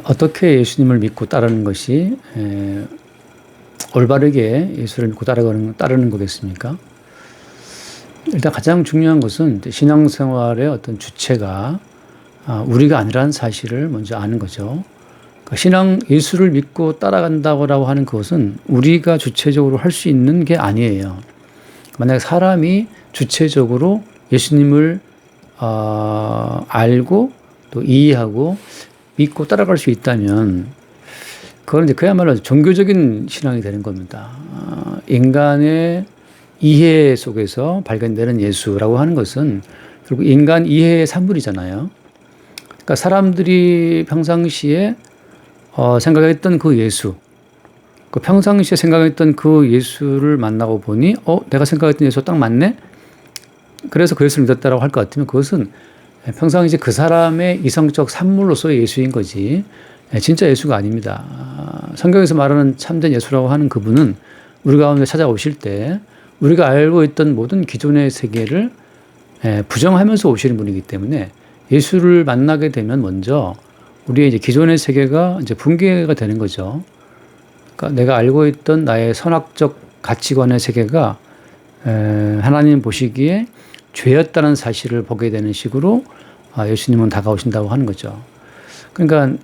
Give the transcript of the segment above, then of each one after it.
어떻게 예수님을 믿고 따르는 것이 올바르게 예수를 믿고 따르는 거겠습니까? 일단 가장 중요한 것은 신앙생활의 어떤 주체가 우리가 아니라는 사실을 먼저 아는 거죠. 예수를 믿고 따라간다고 하는 그것은 우리가 주체적으로 할 수 있는 게 아니에요. 만약에 사람이 주체적으로 예수님을 알고 또 이해하고 믿고 따라갈 수 있다면 그건 이제 그야말로 종교적인 신앙이 되는 겁니다. 인간의 이해 속에서 발견되는 예수라고 하는 것은 결국 인간 이해의 산물이잖아요. 그러니까 사람들이 평상시에 생각했던 그 예수, 그 평상시에 생각했던 그 예수를 만나고 보니 내가 생각했던 예수 딱 맞네? 그래서 그 예수를 믿었다라고 할 것 같으면 그것은 평상시에 그 사람의 이성적 산물로서의 예수인 거지 진짜 예수가 아닙니다. 성경에서 말하는 참된 예수라고 하는 그분은 우리 가운데 찾아오실 때 우리가 알고 있던 모든 기존의 세계를 부정하면서 오시는 분이기 때문에 예수를 만나게 되면 먼저 우리의 이제 기존의 세계가 이제 붕괴가 되는 거죠. 그러니까 내가 알고 있던 나의 선악적 가치관의 세계가 하나님 보시기에 죄였다는 사실을 보게 되는 식으로 예수님은 다가오신다고 하는 거죠. 그러니까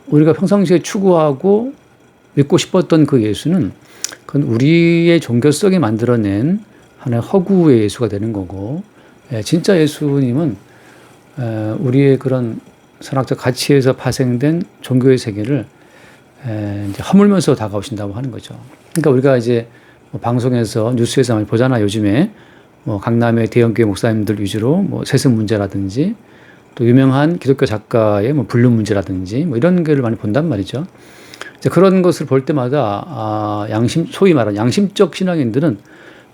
우리가 평상시에 추구하고 믿고 싶었던 그 예수는 그건 우리의 종교 속에 만들어낸 하나의 허구의 예수가 되는 거고 진짜 예수님은 우리의 그런 선악적 가치에서 파생된 종교의 세계를 이제 허물면서 다가오신다고 하는 거죠. 그러니까 우리가 이제 방송에서 뉴스에서 많이 보잖아. 요즘에 강남의 대형교회 목사님들 위주로 세습 문제라든지 또 유명한 기독교 작가의 불륜 문제라든지 이런 거를 많이 본단 말이죠. 이제 그런 것을 볼 때마다 소위 말하는 양심적 신앙인들은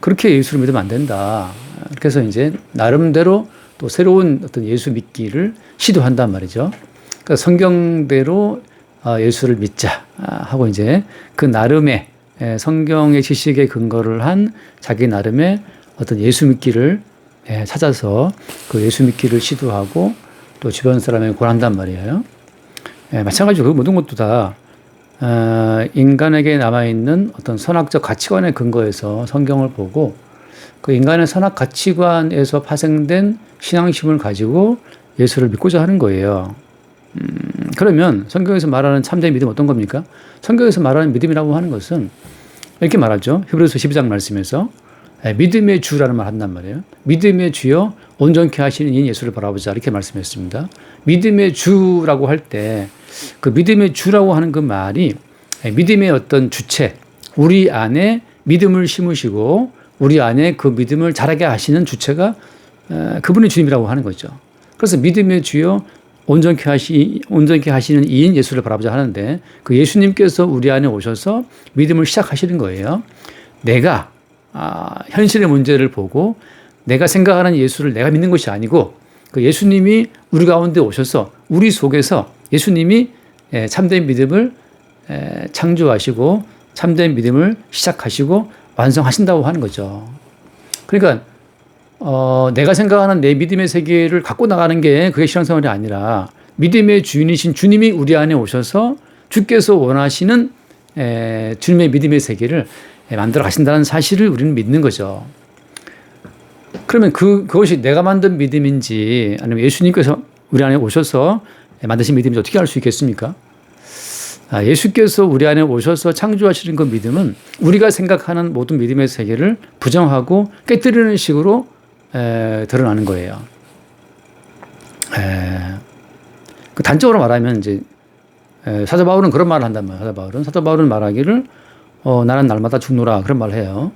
그렇게 예수를 믿으면 안 된다. 그래서 이제 나름대로 또 새로운 어떤 예수 믿기를 시도한단 말이죠. 그러니까 성경대로 예수를 믿자 하고 이제 그 나름의 성경의 지식에 근거를 한 자기 나름의 어떤 예수 믿기를 찾아서 그 예수 믿기를 시도하고 또 주변 사람에게 권한단 말이에요. 마찬가지로 그 모든 것도 다 인간에게 남아있는 어떤 선악적 가치관의 근거에서 성경을 보고 그 인간의 선악 가치관에서 파생된 신앙심을 가지고 예수를 믿고자 하는 거예요. 그러면 성경에서 말하는 참된 믿음 어떤 겁니까? 성경에서 말하는 믿음이라고 하는 것은 이렇게 말하죠. 히브리서 12장 말씀에서 믿음의 주라는 말 한단 말이에요. 믿음의 주여 온전케 하시는 이 예수를 바라보자 이렇게 말씀했습니다. 믿음의 주라고 할 때 그 믿음의 주라고 하는 그 말이 믿음의 어떤 주체, 우리 안에 믿음을 심으시고 우리 안에 그 믿음을 자라게 하시는 주체가 그분의 주님이라고 하는 거죠. 그래서 믿음의 주여 온전케 하시는 이인 예수를 바라보자 하는데 그 예수님께서 우리 안에 오셔서 믿음을 시작하시는 거예요. 내가 현실의 문제를 보고 내가 생각하는 예수를 내가 믿는 것이 아니고 그 예수님이 우리 가운데 오셔서 우리 속에서 예수님이 참된 믿음을 창조하시고 참된 믿음을 시작하시고 완성하신다고 하는 거죠. 그러니까 내가 생각하는 내 믿음의 세계를 갖고 나가는 게 그게 신앙생활이 아니라 믿음의 주인이신 주님이 우리 안에 오셔서 주께서 원하시는 주님의 믿음의 세계를 만들어 가신다는 사실을 우리는 믿는 거죠. 그러면 그것이 내가 만든 믿음인지 아니면 예수님께서 우리 안에 오셔서 만드신 믿음인지 어떻게 알 수 있겠습니까? 예수께서 우리 안에 오셔서 창조하시는 그 믿음은 우리가 생각하는 모든 믿음의 세계를 부정하고 깨뜨리는 식으로 드러나는 거예요. 그 단적으로 말하면 이제 사도 바울은 그런 말을 한단 말이에요. 사도 바울은 말하기를 나는 날마다 죽노라 그런 말을 해요.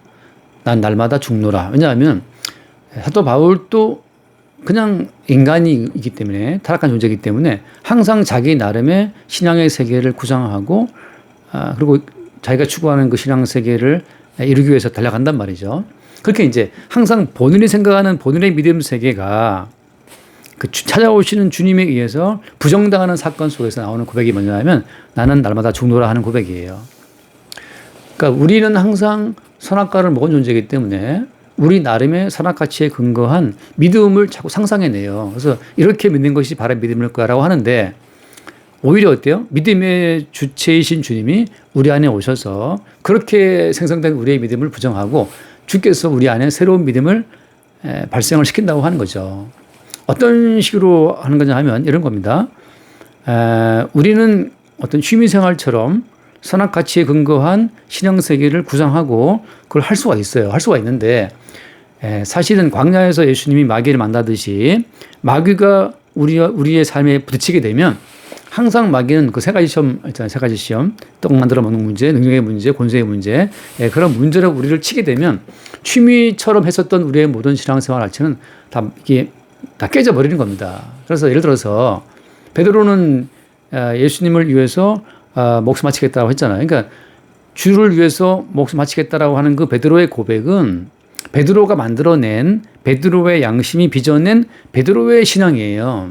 난 날마다 죽노라. 왜냐하면 사도 바울도 그냥 인간이기 때문에 타락한 존재이기 때문에 항상 자기 나름의 신앙의 세계를 구상하고 그리고 자기가 추구하는 그 신앙 세계를 이루기 위해서 달려간단 말이죠. 그렇게 이제 항상 본인이 생각하는 본인의 믿음 세계가 그 찾아오시는 주님에 의해서 부정당하는 사건 속에서 나오는 고백이 뭐냐면 나는 날마다 죽노라 하는 고백이에요. 그러니까 우리는 항상 선악과를 먹은 존재이기 때문에 우리 나름의 선악가치에 근거한 믿음을 자꾸 상상해내요. 그래서 이렇게 믿는 것이 바른 믿음일 거라고 하는데 오히려 어때요? 믿음의 주체이신 주님이 우리 안에 오셔서 그렇게 생성된 우리의 믿음을 부정하고 주께서 우리 안에 새로운 믿음을 발생을 시킨다고 하는 거죠. 어떤 식으로 하는 거냐 하면 이런 겁니다. 우리는 어떤 취미생활처럼 선악 가치에 근거한 신앙세계를 구상하고 그걸 할 수가 있어요. 할 수가 있는데 사실은 광야에서 예수님이 마귀를 만나듯이 마귀가 우리의 삶에 부딪히게 되면 항상 마귀는 그 세 가지 시험 있잖아요. 세 가지 시험. 떡 만들어 먹는 문제, 능력의 문제, 권세의 문제. 그런 문제로 우리를 치게 되면 취미처럼 했었던 우리의 모든 신앙생활 자체는 다 깨져버리는 겁니다. 그래서 예를 들어서 베드로는 예수님을 위해서 목숨 바치겠다고 했잖아요. 그러니까 주를 위해서 목숨 바치겠다라고 하는 그 베드로의 고백은 베드로가 만들어낸 베드로의 양심이 빚어낸 베드로의 신앙이에요.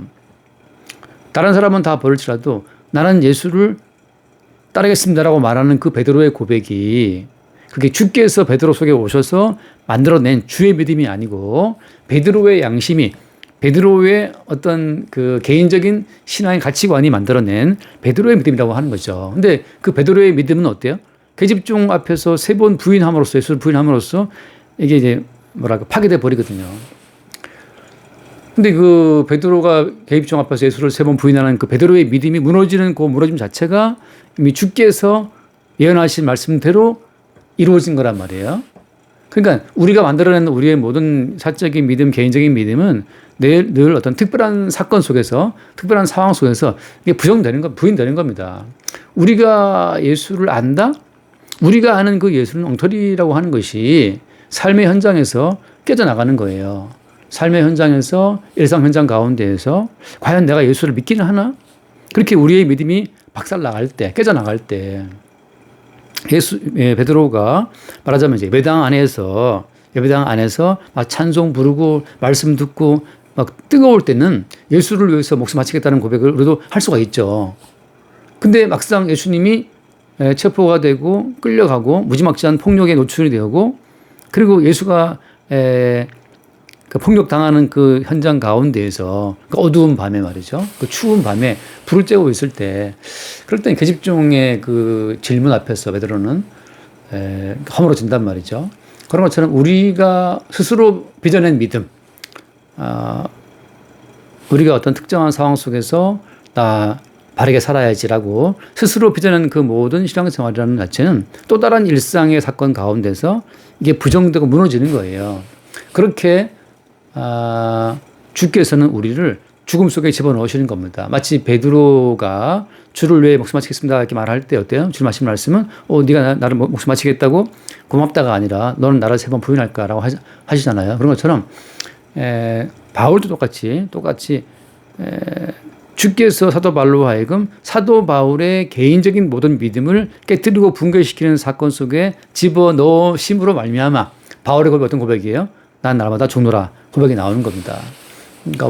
다른 사람은 다 버릴지라도 나는 예수를 따르겠습니다라고 말하는 그 베드로의 고백이 그게 주께서 베드로 속에 오셔서 만들어낸 주의 믿음이 아니고 베드로의 양심이 베드로의 어떤 그 개인적인 신앙의 가치관이 만들어낸 베드로의 믿음이라고 하는 거죠. 근데 그 베드로의 믿음은 어때요? 계집종 앞에서 3번 부인함으로써 예수를 부인함으로써 이게 이제 파괴돼 버리거든요. 근데 그 베드로가 계집종 앞에서 예수를 3번 부인하는 그 베드로의 믿음이 무너지는 그 무너짐 자체가 이미 주께서 예언하신 말씀대로 이루어진 거란 말이에요. 그러니까 우리가 만들어낸 우리의 모든 사적인 믿음, 개인적인 믿음은 늘 어떤 특별한 사건 속에서, 특별한 상황 속에서 이게 부인되는 겁니다. 우리가 예수를 안다? 우리가 아는 그 예수는 엉터리라고 하는 것이 삶의 현장에서 깨져나가는 거예요. 삶의 현장에서, 일상 현장 가운데에서 과연 내가 예수를 믿기는 하나? 그렇게 우리의 믿음이 박살나갈 때, 깨져나갈 때 베드로가 말하자면 이제 예배당 안에서 막 찬송 부르고 말씀 듣고 막 뜨거울 때는 예수를 위해서 목숨 바치겠다는 고백을 우리도 할 수가 있죠. 근데 막상 예수님이 체포가 되고 끌려가고 무지막지한 폭력에 노출이 되고 그리고 예수가 그 폭력당하는 그 현장 가운데에서 그 어두운 밤에 말이죠. 그 추운 밤에 불을 쬐고 있을 때 그럴 때 계집종의 그 질문 앞에서 베드로는 허물어진단 말이죠. 그런 것처럼 우리가 스스로 빚어낸 믿음, 우리가 어떤 특정한 상황 속에서 나 바르게 살아야지라고 스스로 빚어낸 그 모든 신앙생활이라는 자체는 또 다른 일상의 사건 가운데서 이게 부정되고 무너지는 거예요. 그렇게 주께서는 우리를 죽음 속에 집어넣으시는 겁니다. 마치 베드로가 주를 위해 목숨 바치겠습니다 이렇게 말할 때 어때요? 주님 하신 말씀은 네가 나를 목숨 바치겠다고 고맙다가 아니라 너는 나를 3번 부인할까라고 하시잖아요. 그런 것처럼 바울도 똑같이 주께서 사도 바울로 하여금 사도 바울의 개인적인 모든 믿음을 깨뜨리고 붕괴시키는 사건 속에 집어넣으심으로 말미암아 바울의 고백이 어떤 고백이에요? 난 날마다 죽노라 고백이 나오는 겁니다. 그러니까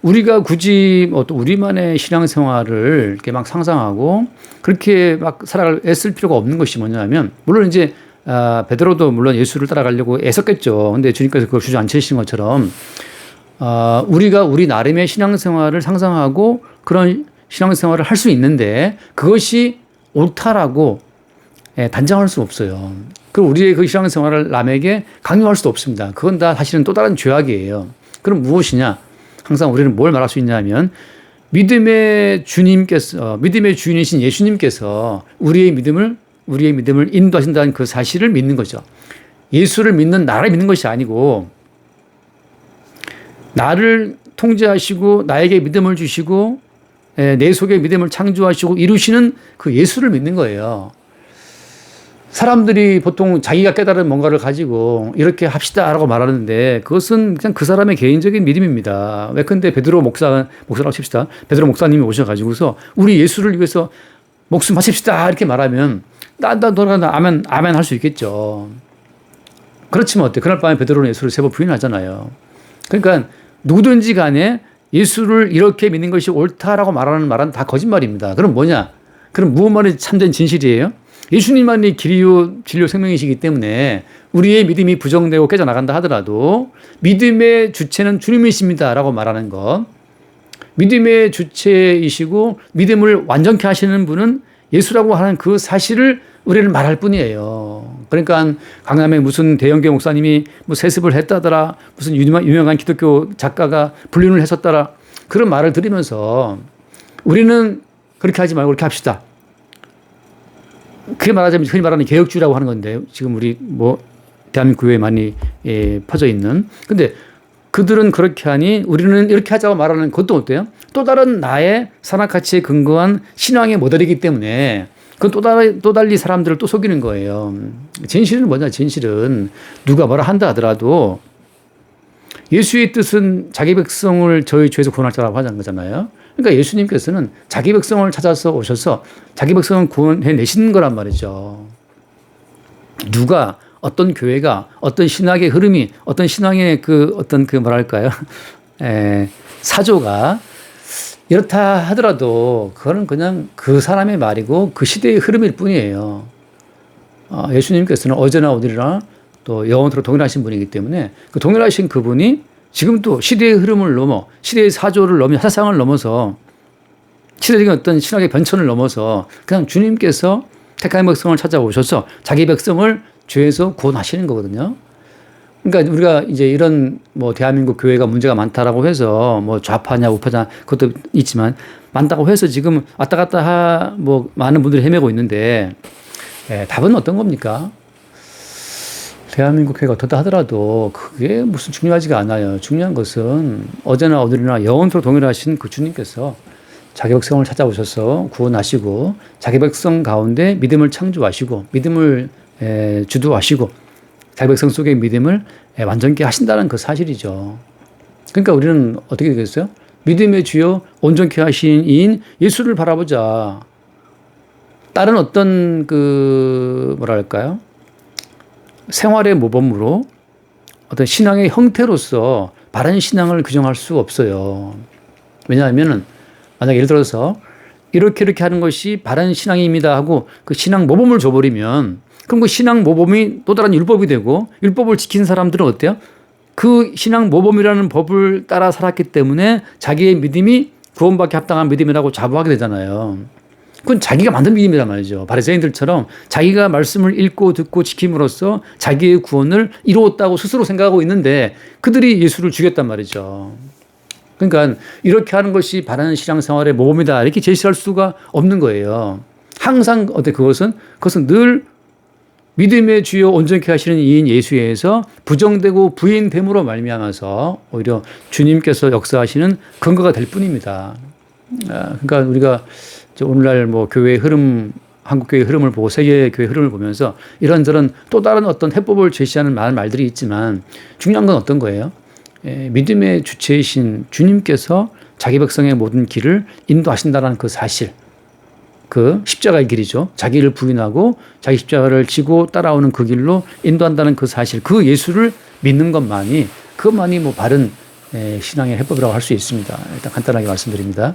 우리가 굳이 또 우리만의 신앙생활을 이렇게 막 상상하고 그렇게 막 살아갈 애쓸 필요가 없는 것이 뭐냐면 물론 이제 베드로도 물론 예수를 따라가려고 애썼겠죠. 근데 주님께서 그걸 주저앉히신 것처럼 우리가 우리 나름의 신앙생활을 상상하고 그런 신앙생활을 할 수 있는데 그것이 옳다라고 단정할 수 없어요. 그리고 우리의 그 신앙생활을 남에게 강요할 수도 없습니다. 그건 다 사실은 또 다른 죄악이에요. 그럼 무엇이냐? 항상 우리는 뭘 말할 수 있냐 하면 믿음의 주인이신 예수님께서 우리의 믿음을 인도하신다는 그 사실을 믿는 거죠. 예수를 믿는 나를 믿는 것이 아니고 나를 통제하시고 나에게 믿음을 주시고 내 속에 믿음을 창조하시고 이루시는 그 예수를 믿는 거예요. 사람들이 보통 자기가 깨달은 뭔가를 가지고 이렇게 합시다라고 말하는데 그것은 그냥 그 사람의 개인적인 믿음입니다. 왜근데 베드로 목사라고 칩시다. 베드로 목사님이 오셔가지고서 우리 예수를 위해서 목숨 바칩시다 이렇게 말하면 너가 아멘 할 수 있겠죠. 그렇지만 어때? 그날 밤에 베드로는 예수를 3번 부인하잖아요. 그러니까 누구든지 간에 예수를 이렇게 믿는 것이 옳다라고 말하는 말은 다 거짓말입니다. 그럼 뭐냐? 그럼 무엇만이 참된 진실이에요? 예수님만이 길이요 진리요 생명이시기 때문에 우리의 믿음이 부정되고 깨져나간다 하더라도 믿음의 주체는 주님이십니다라고 말하는 것. 믿음의 주체이시고 믿음을 완전케 하시는 분은 예수라고 하는 그 사실을 우리는 말할 뿐이에요. 그러니까 강남에 무슨 대형교 목사님이 뭐 세습을 했다더라, 무슨 유명한 기독교 작가가 불륜을 했었더라, 그런 말을 들으면서 우리는 그렇게 하지 말고 그렇게 합시다. 그게 말하자면 흔히 말하는 개혁주의라고 하는 건데, 지금 우리 뭐 대한민국 교회에 많이 퍼져 있는. 근데 그들은 그렇게 하니 우리는 이렇게 하자고 말하는 것도 어때요? 또 다른 나의 산악가치에 근거한 신앙의 모델이기 때문에 그건 또 달리 사람들을 또 속이는 거예요. 진실은 뭐냐? 진실은 누가 뭐라 한다 하더라도 예수의 뜻은 자기 백성을 저희 죄에서 구원할 자라고 하는 거잖아요. 그러니까 예수님께서는 자기 백성을 찾아서 오셔서 자기 백성을 구원해 내신 거란 말이죠. 누가 어떤 교회가 어떤 신학의 흐름이 어떤 신앙의 어떤 뭐랄까요? 사조가 이렇다 하더라도 그거는 그냥 그 사람의 말이고 그 시대의 흐름일 뿐이에요. 예수님께서는 어제나 오늘이나 또 영원토록 동일하신 분이기 때문에 그 동일하신 그분이 지금 또 시대의 흐름을 넘어 시대의 사조를 넘어 사상을 넘어서 시대적인 어떤 신학의 변천을 넘어서 그냥 주님께서 택한 백성을 찾아오셔서 자기 백성을 죄에서 구원하시는 거거든요. 그러니까 우리가 이제 이런 뭐 대한민국 교회가 문제가 많다라고 해서 뭐 좌파냐 우파냐 그것도 있지만 많다고 해서 지금 왔다 갔다 뭐 많은 분들이 헤매고 있는데 답은 어떤 겁니까? 대한민국 교회가 어떻다 하더라도 그게 무슨 중요하지가 않아요. 중요한 것은 어제나 오늘이나 영원토록 동일하신 그 주님께서 자기 백성을 찾아오셔서 구원하시고 자기 백성 가운데 믿음을 창조하시고 믿음을 주도하시고 자기 백성 속의 믿음을 완전케 하신다는 그 사실이죠. 그러니까 우리는 어떻게 되겠어요? 믿음의 주요 온전케 하신 이인 예수를 바라보자. 다른 어떤 뭐랄까요? 생활의 모범으로 어떤 신앙의 형태로서 바른 신앙을 규정할 수 없어요. 왜냐하면 만약 예를 들어서 이렇게 하는 것이 바른 신앙입니다 하고 그 신앙 모범을 줘버리면 그럼 그 신앙 모범이 또 다른 율법이 되고 율법을 지킨 사람들은 어때요? 그 신앙 모범이라는 법을 따라 살았기 때문에 자기의 믿음이 구원받기 합당한 믿음이라고 자부하게 되잖아요. 그건 자기가 만든 믿음이란 말이죠. 바리새인들처럼 자기가 말씀을 읽고 듣고 지킴으로써 자기의 구원을 이루었다고 스스로 생각하고 있는데 그들이 예수를 죽였단 말이죠. 그러니까 이렇게 하는 것이 바른 신앙생활의 모범이다 이렇게 제시할 수가 없는 거예요. 항상 그것은 늘 믿음의 주요 온전케 하시는 이인 예수에서 부정되고 부인됨으로 말미암아서 오히려 주님께서 역사하시는 근거가 될 뿐입니다. 그러니까 우리가 오늘날 뭐 교회의 흐름, 한국 교회의 흐름을 보고 세계 교회의 흐름을 보면서 이런저런 또 다른 어떤 해법을 제시하는 많은 말들이 있지만 중요한 건 어떤 거예요? 믿음의 주체이신 주님께서 자기 백성의 모든 길을 인도하신다는 그 사실. 그 십자가의 길이죠. 자기를 부인하고 자기 십자가를 지고 따라오는 그 길로 인도한다는 그 사실, 그 예수를 믿는 그것만이 뭐 바른 신앙의 해법이라고 할 수 있습니다. 일단 간단하게 말씀드립니다.